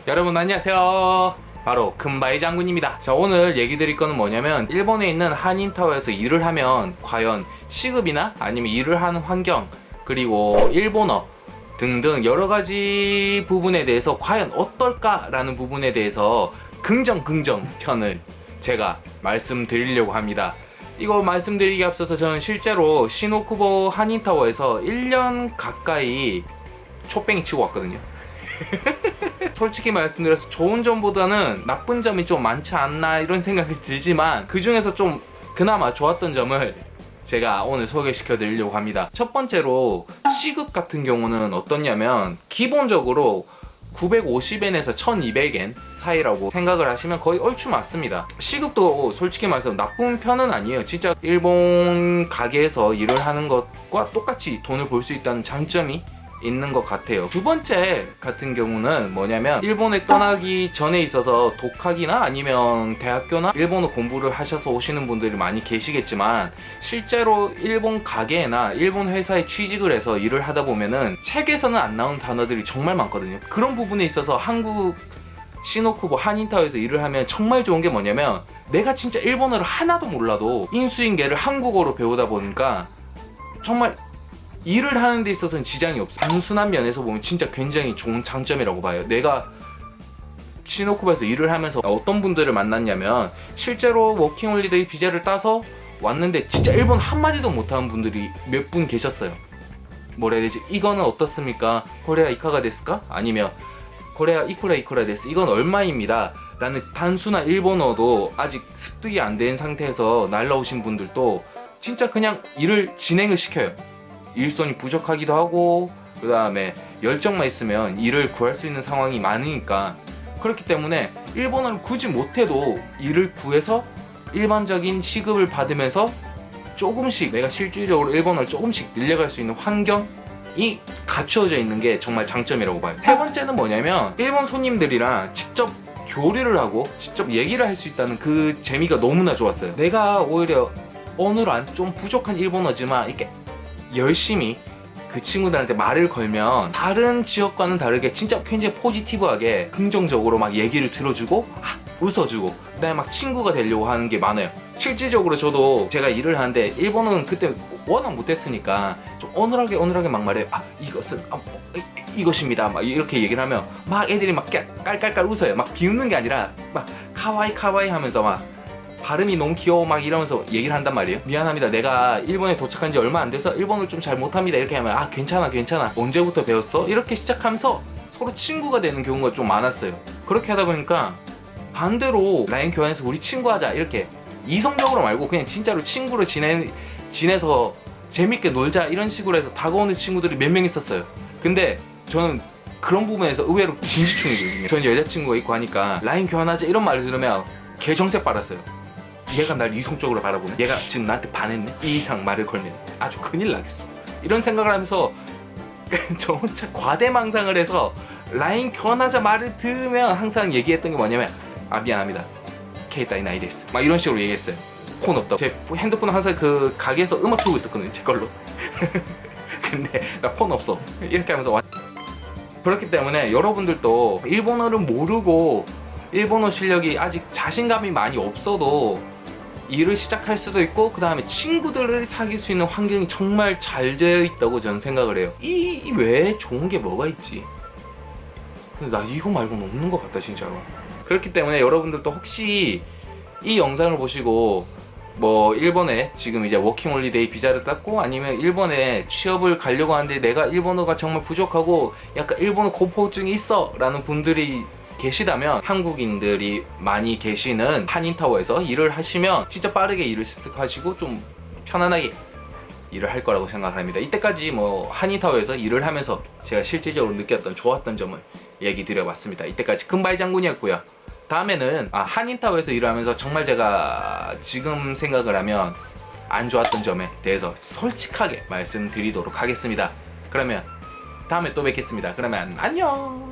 여러분 안녕하세요. 바로 금바이 장군입니다. 자, 오늘 얘기 드릴 거는 뭐냐면 일본에 있는 한인타워에서 일을 하면 과연 시급이나 아니면 일을 하는 환경, 그리고 일본어 등등 여러가지 부분에 대해서 과연 어떨까라는 부분에 대해서 긍정 편을 제가 말씀드리려고 합니다. 이거 말씀드리기 앞서서 저는 실제로 시노쿠보 한인타워에서 1년 가까이 촛뱅이 치고 왔거든요. 솔직히 말씀드려서 좋은 점보다는 나쁜 점이 좀 많지 않나 이런 생각이 들지만, 그 중에서 좀 그나마 좋았던 점을 제가 오늘 소개시켜 드리려고 합니다. 첫 번째로 시급 같은 경우는 어떻냐면 기본적으로 950엔에서 1200엔 사이라고 생각을 하시면 거의 얼추 맞습니다. 시급도 솔직히 말해서 나쁜 편은 아니에요. 진짜 일본 가게에서 일을 하는 것과 똑같이 돈을 벌 수 있다는 장점이 있는 것 같아요. 두 번째 같은 경우는 뭐냐면, 일본에 떠나기 전에 있어서 독학이나 아니면 대학교나 일본어 공부를 하셔서 오시는 분들이 많이 계시겠지만, 실제로 일본 가게나 일본 회사에 취직을 해서 일을 하다 보면은 책에서는 안 나오는 단어들이 정말 많거든요. 그런 부분에 있어서 한국 시노쿠보 한인타워에서 일을 하면 정말 좋은 게 뭐냐면, 내가 진짜 일본어를 하나도 몰라도 인수인계를 한국어로 배우다 보니까 정말 일을 하는 데 있어서는 지장이 없어요. 단순한 면에서 보면 진짜 굉장히 좋은 장점이라고 봐요. 내가 시노쿠보에서 일을 하면서 어떤 분들을 만났냐면, 실제로 워킹홀리데이 비자를 따서 왔는데 진짜 일본 한마디도 못하는 분들이 몇 분 계셨어요. 뭐라 해야 되지? 이거는 어떻습니까? 코레아 이카가 데스까? 아니면 코레아 이쿠라 데스, 이건 얼마입니다 라는 단순한 일본어도 아직 습득이 안 된 상태에서 날라오신 분들도 진짜 그냥 일을 진행을 시켜요. 일손이 부족하기도 하고, 그 다음에 열정만 있으면 일을 구할 수 있는 상황이 많으니까, 그렇기 때문에 일본어를 굳이 못해도 일을 구해서 일반적인 시급을 받으면서 조금씩 내가 실질적으로 일본어를 조금씩 늘려갈 수 있는 환경이 갖추어져 있는 게 정말 장점이라고 봐요. 세 번째는 뭐냐면, 일본 손님들이랑 직접 교류를 하고 직접 얘기를 할 수 있다는 그 재미가 너무나 좋았어요. 내가 오히려 어느란 좀 부족한 일본어지만 이렇게 열심히 그 친구들한테 말을 걸면 다른 지역과는 다르게 진짜 굉장히 포지티브하게 긍정적으로 막 얘기를 들어주고 웃어주고, 그다음에 막 친구가 되려고 하는 게 많아요. 실질적으로 저도 제가 일을 하는데 일본어는 그때 워낙 못했으니까 좀 어눌하게 막 말해요. 이것은 이것입니다 막 이렇게 얘기를 하면 막 애들이 막 깔깔깔 웃어요. 막 비웃는 게 아니라 막 카와이 하면서 막 발음이 너무 귀여워 막 이러면서 얘기를 한단 말이에요. 미안합니다, 내가 일본에 도착한 지 얼마 안 돼서 일본어를 좀 잘 못합니다 이렇게 하면 괜찮아 언제부터 배웠어? 이렇게 시작하면서 서로 친구가 되는 경우가 좀 많았어요. 그렇게 하다 보니까 반대로 라인 교환해서 우리 친구하자, 이렇게 이성적으로 말고 그냥 진짜로 친구로 지내서 재밌게 놀자 이런 식으로 해서 다가오는 친구들이 몇 명 있었어요. 근데 저는 그런 부분에서 의외로 진지충이거든요. 저는 여자친구가 있고 하니까 라인 교환하자 이런 말을 들으면 개정색 빨았어요. 얘가 날 이성적으로 바라보네, 얘가 지금 나한테 반했네, 이 이상 말을 걸면 아주 큰일 나겠어, 이런 생각을 하면서 저 혼자 과대망상을 해서 라인 교환하자 말을 들으면 항상 얘기했던 게 뭐냐면, 미안합니다, 케이타이 나이 데스 막 이런 식으로 얘기했어요. 폰 없다고. 제 핸드폰은 항상 그 가게에서 음악 틀고 있었거든요, 제 걸로. 근데 나 폰 없어 이렇게 하면서 그렇기 때문에 여러분들도 일본어를 모르고 일본어 실력이 아직 자신감이 많이 없어도 일을 시작할 수도 있고, 그 다음에 친구들을 사귈 수 있는 환경이 정말 잘 되어 있다고 저는 생각을 해요. 이 외에 좋은 게 뭐가 있지? 근데 나 이거 말고는 없는 것 같다 진짜로. 그렇기 때문에 여러분들도 혹시 이 영상을 보시고 뭐 일본에 지금 이제 워킹홀리데이 비자를 땄고 아니면 일본에 취업을 가려고 하는데 내가 일본어가 정말 부족하고 약간 일본어 공포증이 있어 라는 분들이 계시다면, 한국인들이 많이 계시는 한인타워에서 일을 하시면 진짜 빠르게 일을 습득하시고 좀 편안하게 일을 할 거라고 생각합니다. 이때까지 뭐 한인타워에서 일을 하면서 제가 실질적으로 느꼈던 좋았던 점을 얘기 드려봤습니다. 이때까지 금바이 장군이었고요. 다음에는 한인타워에서 일을 하면서 정말 제가 지금 생각을 하면 안 좋았던 점에 대해서 솔직하게 말씀드리도록 하겠습니다. 그러면 다음에 또 뵙겠습니다. 그러면 안녕.